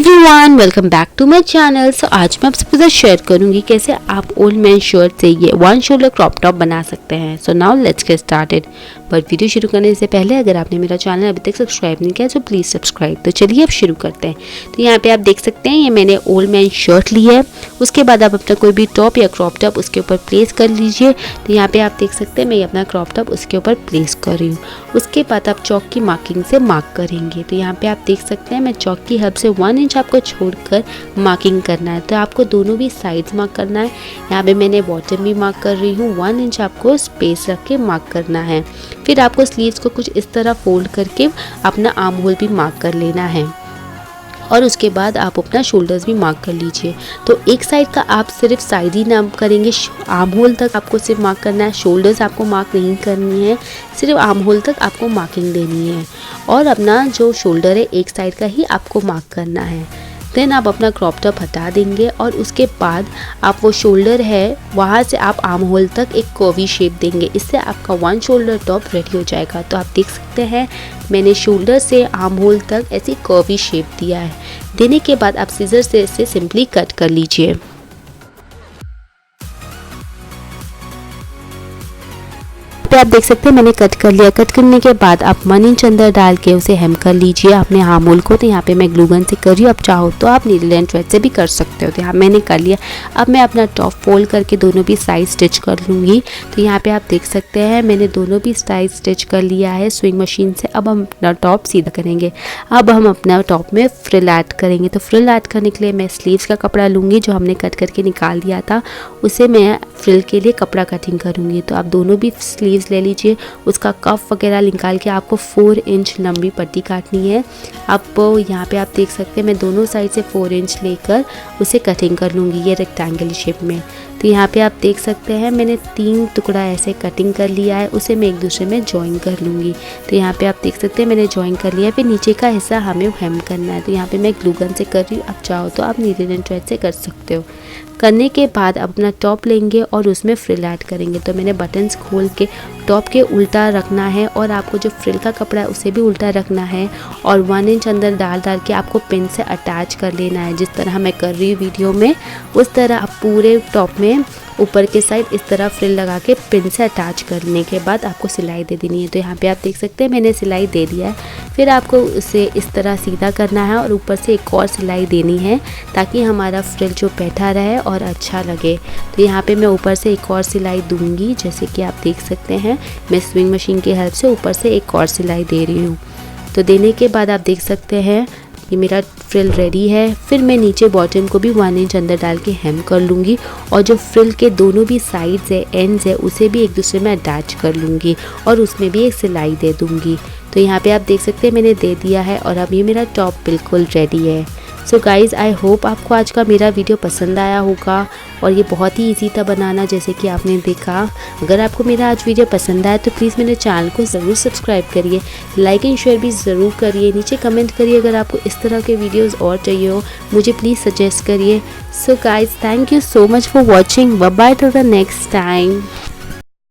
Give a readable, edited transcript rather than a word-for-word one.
Everyone, welcome back to my channel. So आज मैं आपसे साथ शेयर करूंगी कैसे आप ओल्ड मैन शर्ट से ये वन शोल्डर क्रॉप टॉप बना सकते हैं। So now let's get started. But video शुरू करने से पहले अगर आपने मेरा चैनल अभी तक सब्सक्राइब नहीं किया तो प्लीज़ सब्सक्राइब। तो चलिए अब शुरू करते हैं। तो यहाँ पे आप देख सकते हैं ये मैंने ओल्ड मैन शर्ट ली है। उसके बाद आप अपना कोई भी टॉप या क्रॉप टॉप उसके ऊपर प्लेस कर लीजिए। तो यहाँ पे आप देख सकते हैं मैं अपना क्रॉप टॉप उसके ऊपर प्लेस कर रही हूँ। उसके बाद आप चौक की मार्किंग से मार्क करेंगे। तो यहाँ पे आप देख सकते हैं मैं चौक की हेल्प से 1 इंच आपको छोड़कर मार्किंग करना है। तो आपको दोनों भी साइड्स मार्क करना है। यहाँ पे मैंने बॉटम भी मार्क कर रही हूँ। 1 इंच आपको स्पेस रख के मार्क करना है। फिर आपको स्लीव्स को कुछ इस तरह फोल्ड करके अपना आर्म होल भी मार्क कर लेना है और उसके बाद आप अपना शोल्डर्स भी मार्क कर लीजिए। तो एक साइड का आप सिर्फ साइड ही नाम करेंगे, आर्म होल तक आपको सिर्फ मार्क करना है। शोल्डर्स आपको मार्क नहीं करनी है, सिर्फ आर्म होल तक आपको मार्किंग देनी है और अपना जो शोल्डर है एक साइड का ही आपको मार्क करना है। देन आप अपना क्रॉप टॉप हटा देंगे और उसके बाद आप वो शोल्डर है वहाँ से आप आर्म होल तक एक कर्वी शेप देंगे। इससे आपका वन शोल्डर टॉप रेडी हो जाएगा। तो आप देख सकते हैं मैंने शोल्डर से आर्म होल तक ऐसी कर्वी शेप दिया है। देने के बाद आप सीजर से इसे सिंपली कट कर लीजिए। पे आप देख सकते हैं मैंने कट कर लिया। कट करने के बाद आप 1 इंच अंदर डाल के उसे हेम कर लीजिए अपने आर्म होल को। तो यहाँ पे मैं ग्लू गन से कर रही हूँ, आप चाहो तो आप नीडल एंड थ्रेड से भी कर सकते हो। तो यहाँ मैंने कर लिया। अब मैं अपना टॉप फोल्ड करके दोनों भी साइड स्टिच कर लूँगी। तो यहाँ पे आप देख सकते हैं मैंने दोनों भी साइड स्टिच कर लिया है स्विंग मशीन से। अब हम अपना टॉप सीधा करेंगे। अब हम अपना टॉप में फ्रिल ऐड करेंगे। तो फ्रिल ऐड करने के लिए मैं स्लीव्स का कपड़ा लूँगी जो हमने कट करके निकाल दिया था, उसे मैं फ्रिल के लिए कपड़ा कटिंग करूँगी। तो आप दोनों भी स्लीव ले लीजिए। उसका कफ वगैरह निकाल के आपको 4 इंच लंबी पट्टी काटनी है। आप यहाँ पे आप देख सकते हैं मैं दोनों साइड से 4 इंच लेकर उसे कटिंग कर लूँगी ये रेक्टेंगल शेप में। तो यहाँ पे आप देख सकते हैं मैंने 3 टुकड़ा ऐसे कटिंग कर लिया है, उसे मैं एक दूसरे में जॉइन कर लूँगी। तो यहाँ पे आप देख सकते हैं मैंने जॉइन कर लिया है। फिर नीचे का हिस्सा हमें हेम करना है। तो यहाँ पे मैं ग्लू गन से कर रही हूँ, आप चाहो तो आप नीडल एंड थ्रेड से कर सकते हो। करने के बाद अपना टॉप लेंगे और उसमें फ्रिल ऐड करेंगे। तो मैंने बटन्स खोल के टॉप के उल्टा रखना है और आपको जो फ्रिल का कपड़ा है उसे भी उल्टा रखना है और 1 इंच अंदर डाल के आपको पिन से अटैच कर लेना है। जिस तरह मैं कर रही हूँ वीडियो में उस तरह आप पूरे टॉप में ऊपर के साइड इस तरह फ्रिल लगा के पिन से अटैच करने के बाद आपको सिलाई दे देनी है। तो यहाँ पे आप देख सकते हैं मैंने सिलाई दे दिया है। फिर आपको उसे इस तरह सीधा करना है और ऊपर से एक और सिलाई देनी है ताकि हमारा फ्रिल जो बैठा रहे और अच्छा लगे। तो यहाँ पे मैं ऊपर से एक और सिलाई दूंगी। जैसे कि आप देख सकते हैं मैं स्विंग मशीन की हेल्प से ऊपर से एक और सिलाई दे रही हूँ। तो देने के बाद आप देख सकते हैं ये मेरा फ्रिल रेडी है। फिर मैं नीचे बॉटम को भी 1 इंच अंदर डाल के हेम कर लूँगी और जो फ्रिल के दोनों भी साइड्स है एंड्स है उसे भी एक दूसरे में अटैच कर लूँगी और उसमें भी एक सिलाई दे दूँगी। तो यहाँ पे आप देख सकते हैं मैंने दे दिया है और अब ये मेरा टॉप बिल्कुल रेडी है। सो गाइज़ आई होप आपको आज का मेरा वीडियो पसंद आया होगा और ये बहुत ही इजी था बनाना जैसे कि आपने देखा। अगर आपको मेरा आज वीडियो पसंद आया तो प्लीज़ मेरे चैनल को ज़रूर सब्सक्राइब करिए, लाइक एंड शेयर भी ज़रूर करिए। नीचे कमेंट करिए अगर आपको इस तरह के वीडियोस और चाहिए हो, मुझे प्लीज़ सजेस्ट करिए। So guys thank you so much for watching. Bye bye till the next time.